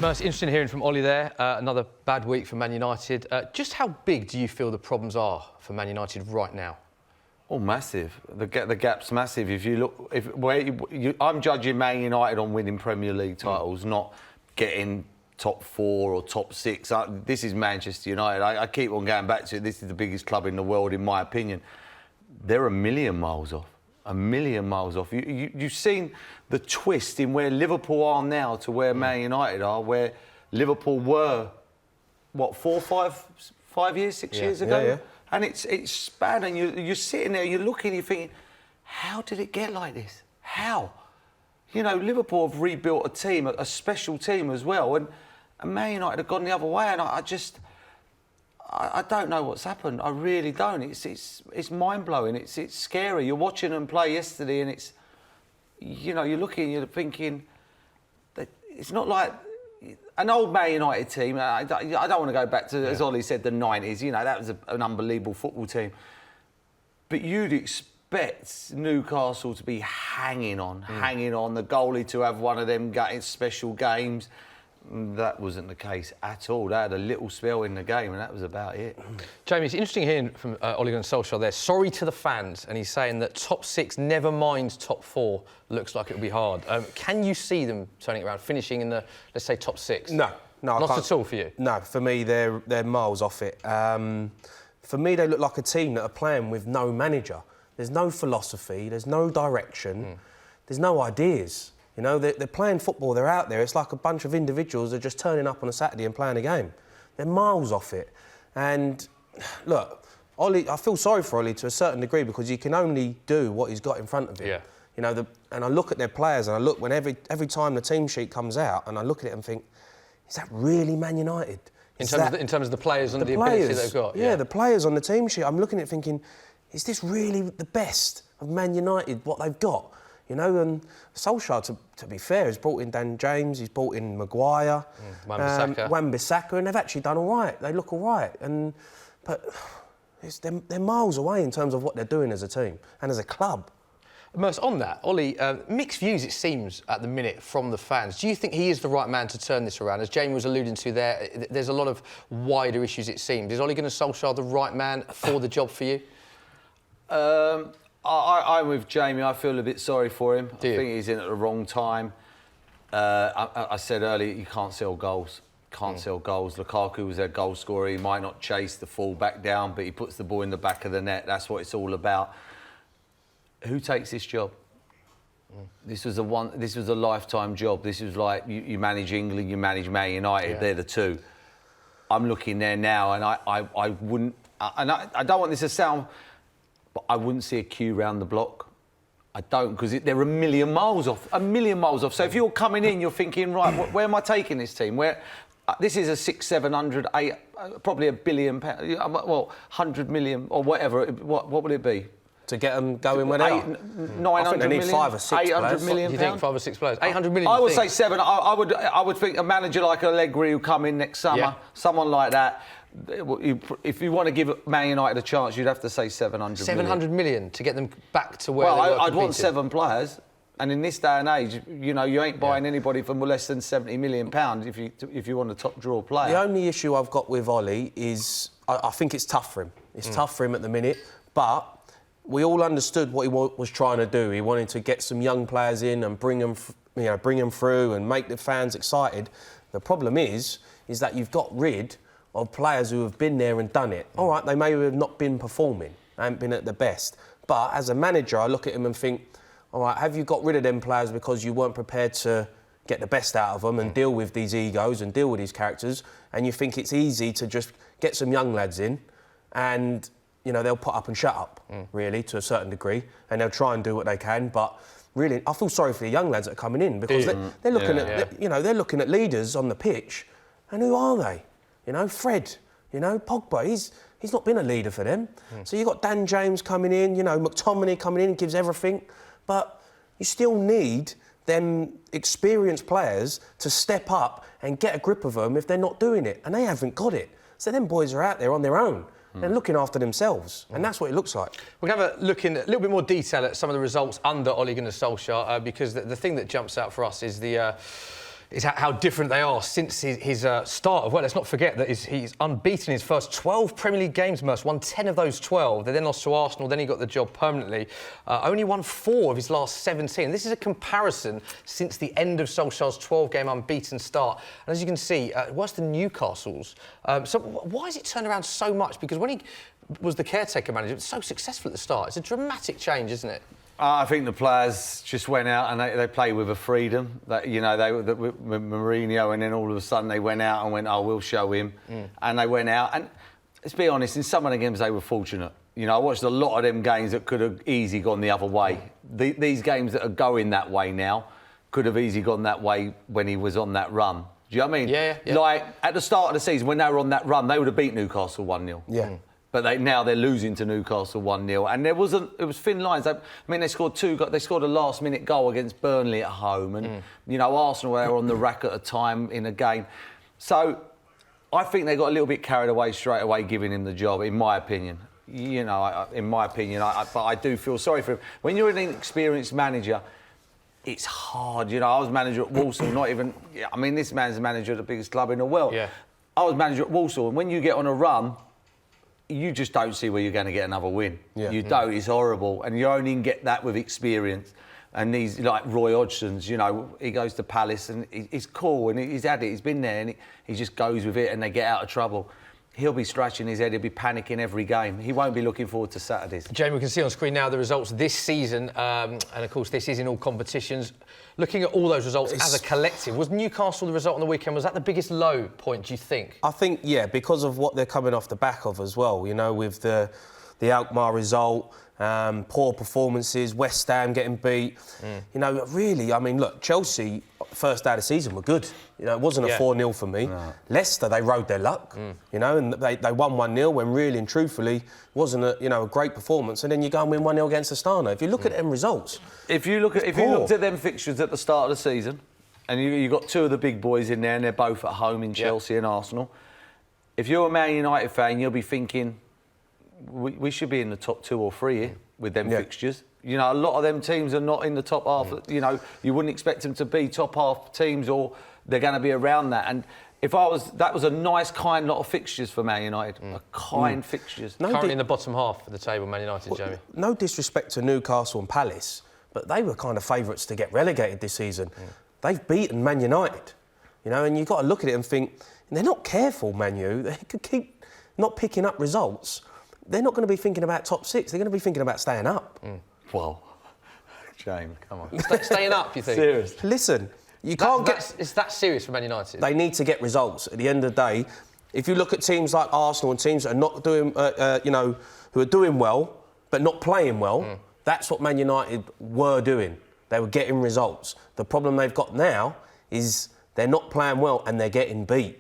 Most interesting hearing from Ole there. Another bad week for Man United. Just how big do you feel the problems are for Man United right now? Oh, massive. The gap's massive. If you look, I'm judging Man United on winning Premier League titles, not getting top 4 or top 6. This is Manchester United. I keep on going back to it. This is the biggest club in the world, in my opinion. They're a million miles off. A million miles off. You've seen the twist in where Liverpool are now to where Man United are, where Liverpool were, what, 5 years, 6 years ago? Yeah. And it's span, and you're sitting there, you're looking, you're thinking, how did it get like this? How? You know, Liverpool have rebuilt a team, a special team as well, and Man United have gone the other way, and I don't know what's happened. I really don't. It's mind-blowing. It's scary. You're watching them play yesterday, and it's, you know, you're looking, you're thinking that it's not like an old Man United team. I don't want to go back to, as Ollie said, the 90s. You know, that was an unbelievable football team. But you'd expect Newcastle to be hanging on, the goalie to have one of them special games. That wasn't the case at all. They had a little spell in the game, and that was about it. Jamie, it's interesting hearing from Ole Gunnar Solskjaer there. Sorry to the fans, and he's saying that top 6, never mind top 4, looks like it'll be hard. Can you see them turning it around, finishing in the, let's say, top 6? No, not at all for you. No, for me, they're miles off it. For me, they look like a team that are playing with no manager. There's no philosophy. There's no direction. There's no ideas. You know, they're playing football, they're out there. It's like a bunch of individuals that are just turning up on a Saturday and playing a game. They're miles off it. And, look, Ole, I feel sorry for Ole to a certain degree because he can only do what he's got in front of him. Yeah. You know, and I look at their players and I look when every time the team sheet comes out and I look at it and think, is that really Man United? In terms of the players and the ability they've got? Yeah, the players on the team sheet. I'm looking at it thinking, is this really the best of Man United, what they've got? You know, and Solskjaer, to be fair, has brought in Dan James, he's brought in Maguire, Wan-Bissaka, and they've actually done all right. They look all right. But they're miles away in terms of what they're doing as a team and as a club. Merce, on that, Ollie, mixed views, it seems, at the minute from the fans. Do you think he is the right man to turn this around? As Jamie was alluding to there, there's a lot of wider issues, it seems. Is Ole Gunnar Solskjaer the right man for the job for you? I'm with Jamie. I feel a bit sorry for him. I think he's in at the wrong time. I said earlier, you can't sell goals. Sell goals. Lukaku was their goal scorer. He might not chase the full back down, but he puts the ball in the back of the net. That's what it's all about. Who takes this job? This was a lifetime job. This was like you manage England, you manage Man United. Yeah. They're the two. I'm looking there now, and I wouldn't. And I don't want this to sound. But I wouldn't see a queue round the block. I don't, because they're a million miles off. A million miles off. So if you're coming in, you're thinking, right, where am I taking this team? This is a 600, 700, 8, probably £1 billion, well, 100 million or whatever. What would it be? To get them going when out? 900 I think they need million, 5 or 6 800 players. million. You think 5 or 6 players? 800 million. I would say 7. I would think a manager like Allegri who come in next summer, someone like that. If you want to give Man United a chance, you'd have to say 700 million. 700 million to get them back to where they were I'd competing. want 7 players. And in this day and age, you know, you ain't buying anybody for less than £70 million if you want a top draw player. The only issue I've got with Ole is I think it's tough for him. It's tough for him at the minute, but we all understood what he was trying to do. He wanted to get some young players in and bring them through and make the fans excited. The problem is that you've got rid of players who have been there and done it. All right, they may have not been performing, they haven't been at the best. But as a manager, I look at him and think, all right, have you got rid of them players because you weren't prepared to get the best out of them and deal with these egos and deal with these characters, and you think it's easy to just get some young lads in and, you know, they'll put up and shut up, really, to a certain degree, and they'll try and do what they can, but really, I feel sorry for the young lads that are coming in because they're looking at, you know, they're looking at leaders on the pitch, and who are they? You know, Fred, you know, Pogba, he's not been a leader for them. So you've got Dan James coming in, you know, McTominay coming in, gives everything. But you still need them experienced players to step up and get a grip of them if they're not doing it. And they haven't got it. So them boys are out there on their own. They're looking after themselves. And that's what it looks like. We're going to have a look in a little bit more detail at some of the results under Ole Gunnar Solskjaer because the thing that jumps out for us is the is how different they are since his start of, well, let's not forget that he's unbeaten in his first 12 Premier League games, Merson, won 10 of those 12. They then lost to Arsenal, then he got the job permanently. Only won 4 of his last 17. This is a comparison since the end of Solskjaer's 12-game unbeaten start. And as you can see, worse than Newcastle's. So why has it turned around so much? Because when he was the caretaker manager, it was so successful at the start. It's a dramatic change, isn't it? I think the players just went out and they play with a freedom that, you know, with Mourinho, and then all of a sudden they went out and went, oh, we'll show him. And they went out, and let's be honest, in some of the games they were fortunate. You know, I watched a lot of them games that could have easily gone the other way. These games that are going that way now could have easily gone that way when he was on that run. Do you know what I mean? Yeah. Like, at the start of the season, when they were on that run, they would have beat Newcastle 1-0. Yeah. But now they're losing to Newcastle 1-0, and it was thin lines. They scored they scored a last-minute goal against Burnley at home, and you know, Arsenal were on the rack at a time in a game. So I think they got a little bit carried away straight away, giving him the job, in my opinion. You know, in my opinion, but I do feel sorry for him. When you're an inexperienced manager, it's hard. You know, I was manager at Walsall, not even. I mean, this man's the manager of the biggest club in the world. Yeah. I was manager at Walsall, and when you get on a run, you just don't see where you're going to get another win. Yeah. You don't. It's horrible. And you only get that with experience. And these, like Roy Hodgson's, you know, he goes to Palace and he's cool and he's had it, he's been there, and he just goes with it and they get out of trouble. He'll be scratching his head, he'll be panicking every game. He won't be looking forward to Saturdays. Jamie, we can see on screen now the results this season, and of course this is in all competitions. Looking at all those results as a collective, was Newcastle the result on the weekend, was that the biggest low point, do you think? I think, yeah, because of what they're coming off the back of as well, you know, with the Alkmaar result, poor performances, West Ham getting beat. You know, really, I mean, look, Chelsea, first day of the season, were good. You know, it wasn't a 4-0 for me. No. Leicester, they rode their luck, you know, and they won 1-0 when really and truthfully wasn't a great performance. And then you go and win 1-0 against Astana. If you look at them results, if you looked at them fixtures at the start of the season, and you got 2 of the big boys in there, and they're both at home in Chelsea and Arsenal. If you're a Man United fan, you'll be thinking, we should be in the top 2 or 3 here with them fixtures. You know, a lot of them teams are not in the top half. You know, you wouldn't expect them to be top half teams, or they're going to be around that. And that was a nice, kind lot of fixtures for Man United. A kind fixtures. Currently in the bottom half of the table, Man United, Jamie. No disrespect to Newcastle and Palace, but they were kind of favourites to get relegated this season. They've beaten Man United, you know, and you've got to look at it and think, they're not careful, Man U. They could keep not picking up results. They're not going to be thinking about top 6. They're going to be thinking about staying up. Well, James, come on. Staying up, you think? Seriously. Listen, you can't It's that serious for Man United? They need to get results. At the end of the day, if you look at teams like Arsenal and teams that are not doing, you know, who are doing well but not playing well, that's what Man United were doing. They were getting results. The problem they've got now is they're not playing well and they're getting beat.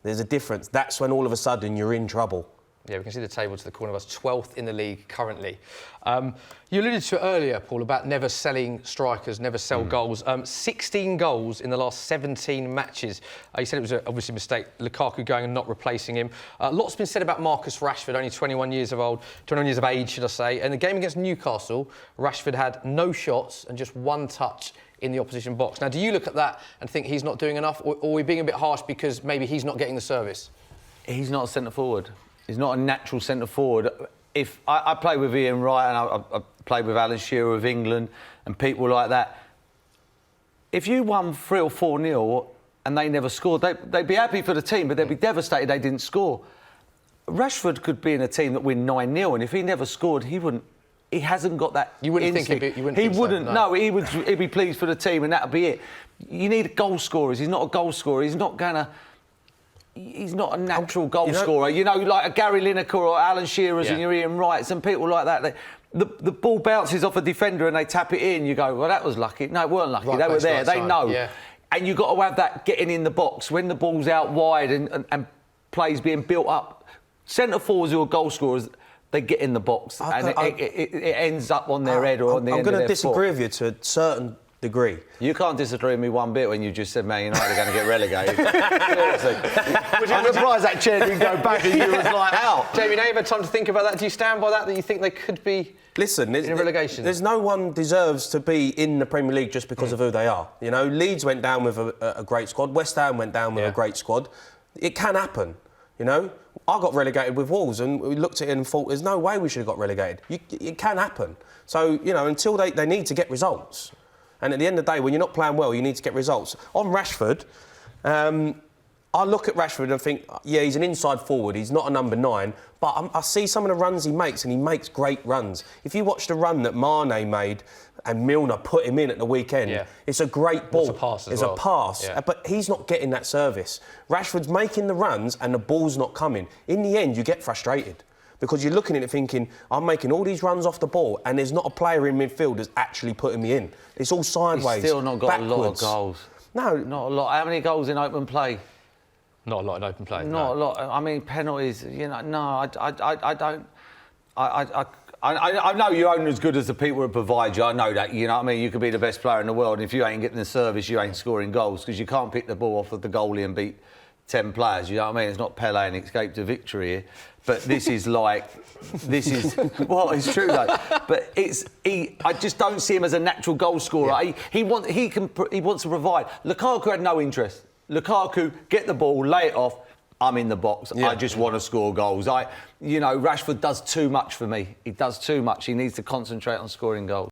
There's a difference. That's when all of a sudden you're in trouble. Yeah, we can see the table to the corner of us, 12th in the league currently. You alluded to it earlier, Paul, about never selling strikers, never sell goals. 16 goals in the last 17 matches. You said it was obviously a mistake, Lukaku going and not replacing him. Lots been said about Marcus Rashford, only 21 years of age, should I say. In the game against Newcastle, Rashford had no shots and just 1 touch in the opposition box. Now, do you look at that and think he's not doing enough, or are we being a bit harsh because maybe he's not getting the service? He's not a centre-forward. He's not a natural centre-forward. If I played with Ian Wright and I played with Alan Shearer of England and people like that, if you won 3 or 4-0 and they never scored, they'd be happy for the team, but they'd be devastated they didn't score. Rashford could be in a team that win 9-0, and if he never scored, he wouldn't. He hasn't got that. You wouldn't instinct. think he wouldn't. No, he'd be pleased for the team, and that'd be it. You need goal scorers. He's not a goal scorer. He's not a natural goal scorer. You know, like a Gary Lineker or Alan Shearer's and your Ian Wrights and people like that. The ball bounces off a defender and they tap it in. You go, well, that was lucky. No, it weren't lucky. They were there. They know. Yeah. And you've got to have that getting in the box when the ball's out wide and plays being built up. Centre forwards who are goal scorers, they get in the box and it ends up on their head or on the end of their foot. I'm going to disagree with you to a certain degree. You can't disagree with me one bit when you just said Man United are going to get relegated. Seriously. I'm surprised that chair didn't go back and you was like, out. Jamie, now you've had time to think about that. Do you stand by that you think they could be in relegation? There's no one deserves to be in the Premier League just because of who they are. You know, Leeds went down with a great squad. West Ham went down with a great squad. It can happen, you know. I got relegated with Wolves and we looked at it and thought there's no way we should have got relegated. It can happen. So, you know, until they need to get results. And at the end of the day, when you're not playing well, you need to get results. On Rashford, I look at Rashford and think, yeah, he's an inside forward. He's not a number 9. But I see some of the runs he makes, and he makes great runs. If you watch the run that Mane made and Milner put him in at the weekend, it's a great ball. It's a pass It's a pass. But he's not getting that service. Rashford's making the runs and the ball's not coming. In the end, you get frustrated. Because you're looking at it thinking, I'm making all these runs off the ball and there's not a player in midfield that's actually putting me in. It's all sideways, He's still not got backwards. a lot of goals. No. Not a lot. How many goals in open play? Not a lot in open play. Not a lot. I mean, penalties, you know, no, I don't... I know you're only as good as the people who provide you. I know that, you know what I mean? You could be the best player in the world, and if you ain't getting the service, you ain't scoring goals, because you can't pick the ball off of the goalie and beat 10 players, you know what I mean? It's not Pele and escape to victory here. But this is like... This is... Well, it's true, though. But I just don't see him as a natural goal scorer. Yeah. He wants to provide. Lukaku had no interest. Lukaku, get the ball, lay it off, I'm in the box. Yeah. I just want to score goals. You know, Rashford does too much for me. He does too much. He needs to concentrate on scoring goals.